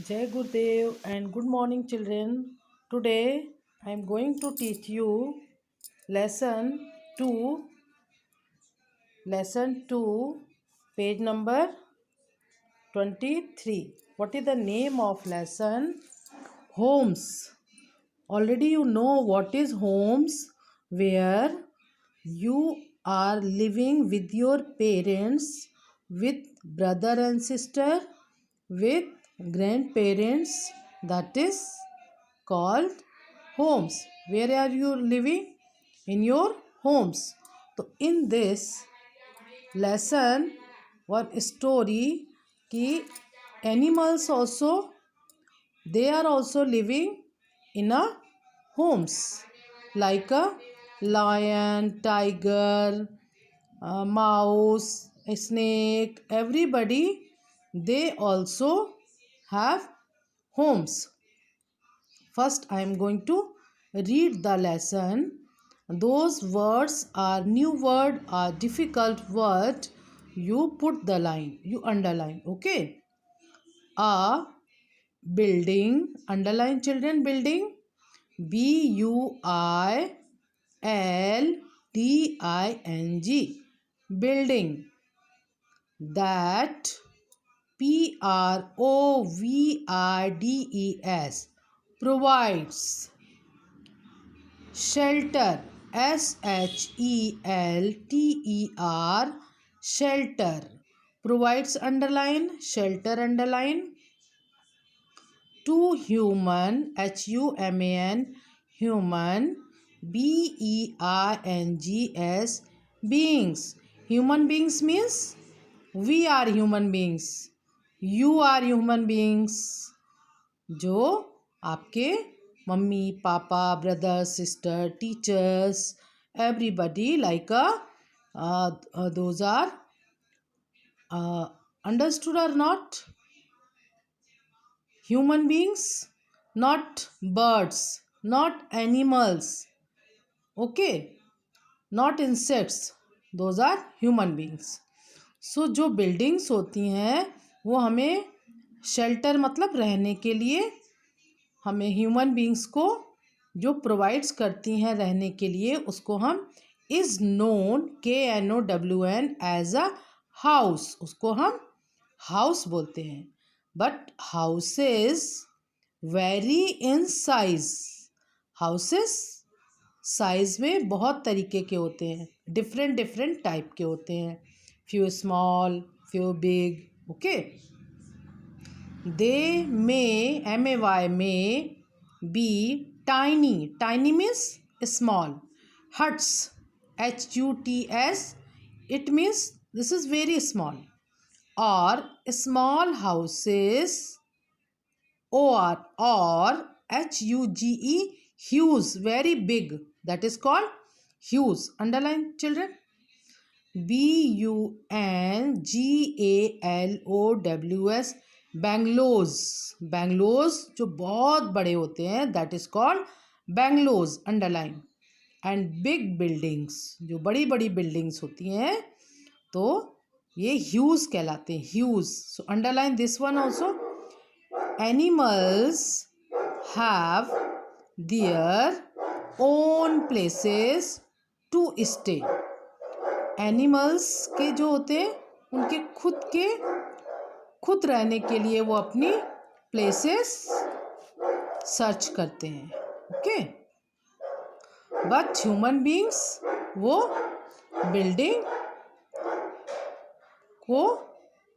Jai Gurudev and good morning, children. Today I am going to teach you lesson 2, lesson 2, page number 23. What is the name of lesson? Homes. Already you know what is homes, where you are living with your parents, with brother and sister, with grandparents. That is called homes. Where are you living? In your homes. So in this lesson one story कि animals also, they are also living in a homes, like a lion, tiger, mouse, a snake. Everybody, they also have homes. First I am going to read the lesson. Those words are new word or difficult word, you put the line, you underline. Okay. A building, underline children, building. building, building. That, provides, provides. Shelter, shelter, shelter. Provides, underline, shelter, underline. To human, human, human, beings, beings. Human beings means we are human beings, you are human beings. जो आपके mummy papa brother sister teachers everybody like those are understood or not? Human beings, not birds, not animals, okay, not insects, those are human beings. So जो buildings होती हैं वो हमें shelter मतलब रहने के लिए, हमें ह्यूमन बींग्स को जो प्रोवाइड्स करती हैं रहने के लिए, उसको हम is known KNOWN as a house, उसको हम हाउस बोलते हैं. But houses very in size. Houses size में बहुत तरीके के होते हैं, डिफरेंट डिफरेंट टाइप के होते हैं. Few small, few big. Okay. They may, may be tiny. Tiny means small. Huts, HUTS, it means this is very small. Or small houses, or HUGE, huge, very big. That is called huge. Underline children. BUNGALOWS, bungalows. Bungalows जो बहुत बड़े होते हैं, that is called bungalows. Underline. And big buildings, जो बड़ी बड़ी buildings होती हैं तो ये ह्यूज कहलाते हैं, huge. So underline this one also. Animals have their own places to stay. Animals के जो होते हैं उनके खुद रहने के लिए वो अपनी प्लेसेस सर्च करते हैं. ओके. बट ह्यूमन बींग्स वो बिल्डिंग को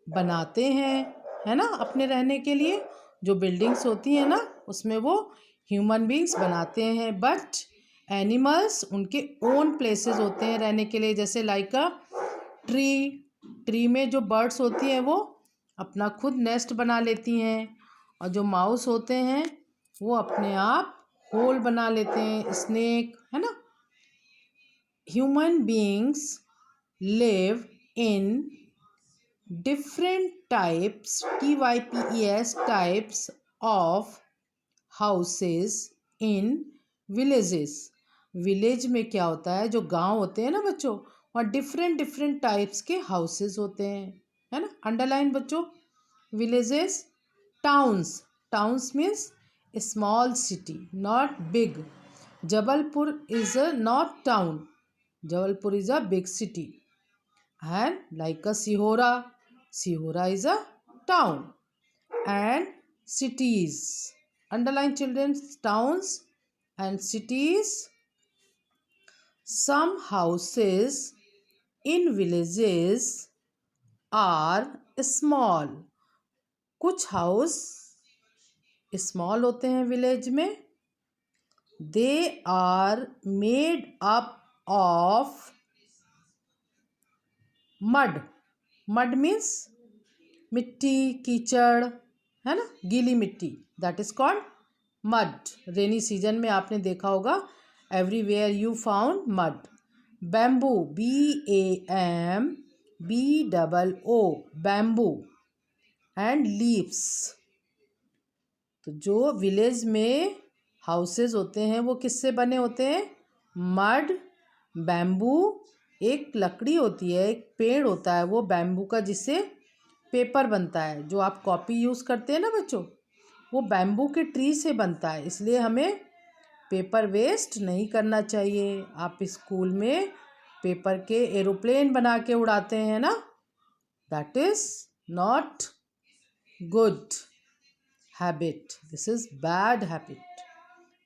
बनाते हैं, है ना, अपने रहने के लिए. जो बिल्डिंग्स होती हैं ना उसमें वो ह्यूमन बींग्स बनाते हैं. बट एनिमल्स उनके ओन प्लेसेस होते हैं रहने के लिए. जैसे लाइक अ ट्री में जो बर्ड्स होती हैं वो अपना खुद नेस्ट बना लेती हैं. और जो माउस होते हैं वो अपने आप होल बना लेते हैं. स्नेक, है ना. Human beings live in different types, TYPES, types of houses in villages. Village में क्या होता है, जो गांव होते हैं ना बच्चों, और डिफरेंट डिफरेंट टाइप्स के हाउसेस होते हैं, है ना. अंडरलाइन बच्चों. Villages. Towns, Towns means a small city, not big. Jabalpur is a not town. Jabalpur is a big city. And like a Sihora, Sihora is a town. And cities. Underline children, towns and cities. Some houses in villages are small. कुछ house small होते हैं village में. They are made up of mud. Mud means मिट्टी, कीचड़, है ना, गीली मिट्टी. That is called mud. Rainy season में आपने देखा होगा, everywhere you found mud. Bamboo, BAMBOO, bamboo. And leaves. तो जो विलेज में हाउसेज होते हैं वो किससे बने होते हैं? Mud, bamboo. एक लकड़ी होती है, एक पेड़ होता है वो बैम्बू का, जिससे पेपर बनता है. जो आप कॉपी यूज़ करते हैं ना बच्चों, वो बैम्बू के ट्री से बनता है. इसलिए हमें पेपर वेस्ट नहीं करना चाहिए. आप स्कूल में पेपर के एरोप्लेन बना के उड़ाते हैं ना, that is not good habit. This is bad habit,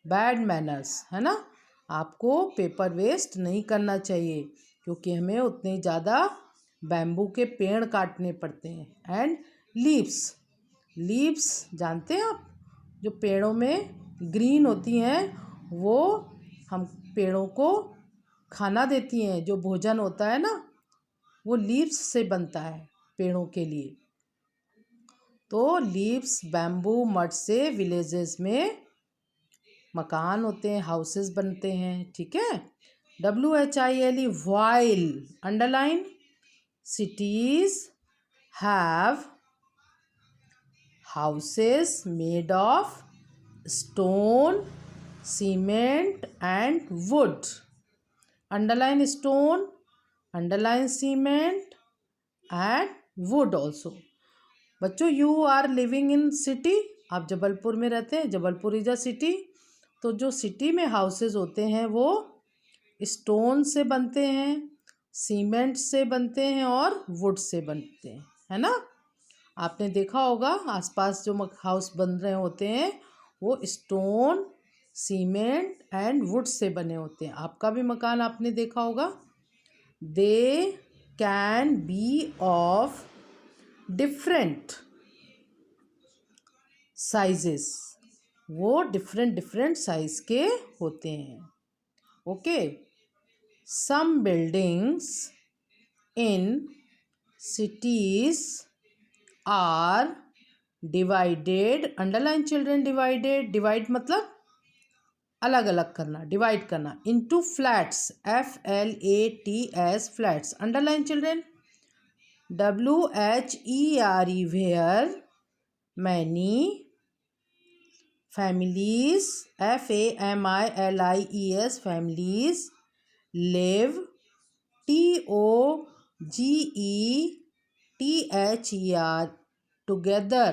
bad manners, है ना. आपको पेपर वेस्ट नहीं करना चाहिए, क्योंकि हमें उतने ज़्यादा बैम्बू के पेड़ काटने पड़ते हैं. And leaves. लीव्स जानते हैं आप, जो पेड़ों में ग्रीन होती हैं, वो हम पेड़ों को खाना देती हैं. जो भोजन होता है ना, वो लीव्स से बनता है पेड़ों के लिए. तो लीव्स, बैम्बू, मड से विलेजेस में मकान होते हैं, हाउसेस बनते हैं. ठीक है. WHILE, while. Underline. cities have houses made of stone, cement and wood. Underline stone, underline cement and wood also. बच्चों, you are living in city. आप जबलपुर में रहते हैं. Jabalpur is a city. तो जो सिटी में हाउसेस होते हैं वो स्टोन से बनते हैं, सीमेंट से बनते हैं और वुड से बनते हैं, है ना. आपने देखा होगा आसपास जो हाउस बन रहे होते हैं वो stone, cement and would say बने होते हैं. आपका भी मकान आपने देखा होगा. They can be of different sizes. वो डिफरेंट डिफरेंट साइज के होते हैं. Okay. Some buildings in cities are divided. Underline children, divided. Divide मतलब अलग अलग करना, डिवाइड करना. into flats. FLATS, flats. Underline children. WHERE, where many families. FAMILIES, families live. TOGETHER, together.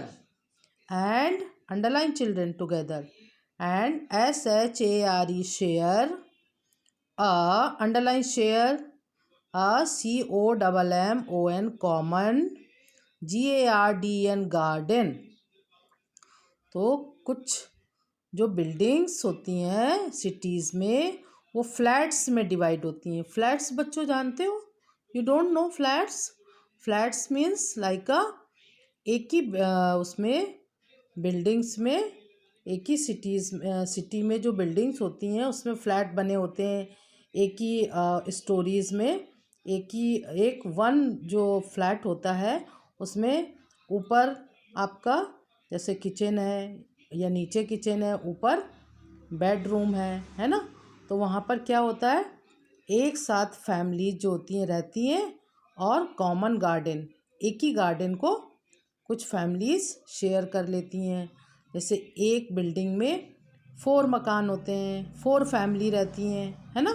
And underline children, together. And SHARE, share. Underline share. COMMON, common. GARDEN, garden. तो कुछ जो buildings होती हैं सिटीज़ में वो flats में divide होती हैं. फ्लैट्स बच्चों जानते हो? You don't know flats? Flats means like एक ही उसमें बिल्डिंग्स में, एक ही सिटी में जो बिल्डिंग्स होती हैं उसमें फ्लैट बने होते हैं. एक ही स्टोरीज़ में एक वन जो फ्लैट होता है उसमें ऊपर आपका जैसे किचन है या नीचे किचन है, ऊपर बेडरूम है ना. तो वहाँ पर क्या होता है, एक साथ फैमिली जो होती हैं रहती हैं और कॉमन गार्डन, एक ही गार्डन को कुछ फैमिलीज़ शेयर कर लेती हैं. जैसे एक बिल्डिंग में 4 मकान होते हैं, 4 फैमिली रहती हैं, है ना.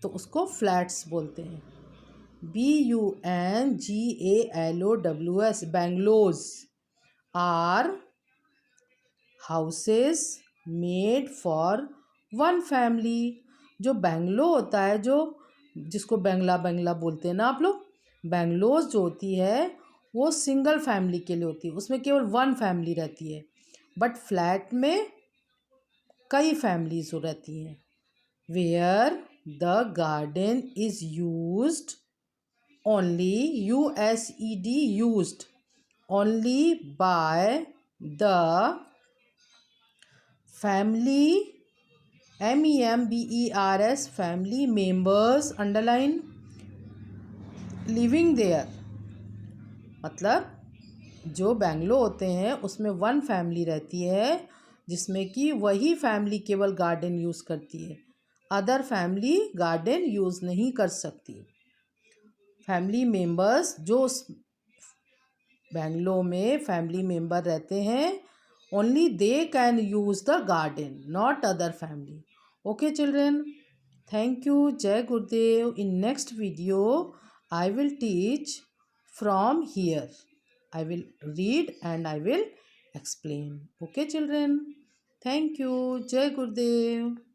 तो उसको फ्लैट्स बोलते हैं. BUNGALOWS, bungalows. Are houses made for one family. जो बेंगलो होता है, जो जिसको बेंगला बेंगला बोलते हैं ना आप लोग, बेंगलोज जो होती है वो सिंगल फैमिली के लिए होती है, उसमें केवल वन फैमिली रहती है। बट फ्लैट में कई फैमिलीज रहती हैं। Where the garden is used only, USED, used only by the family, MEMBERS, family members, underline, living there. मतलब जो बेंगलो होते हैं उसमें वन फैमिली रहती है, जिसमें कि वही फैमिली केवल गार्डन यूज़ करती है, अदर फैमिली गार्डन यूज़ नहीं कर सकती। फैमिली मेंबर्स, जो उस बेंगलो में फैमिली मेंबर रहते हैं, only they can use the garden, not other family. Okay children, thank you. जय गुरुदेव। In next video I will teach from here. I will read and I will explain. Okay children, thank you. Jai Gurudev.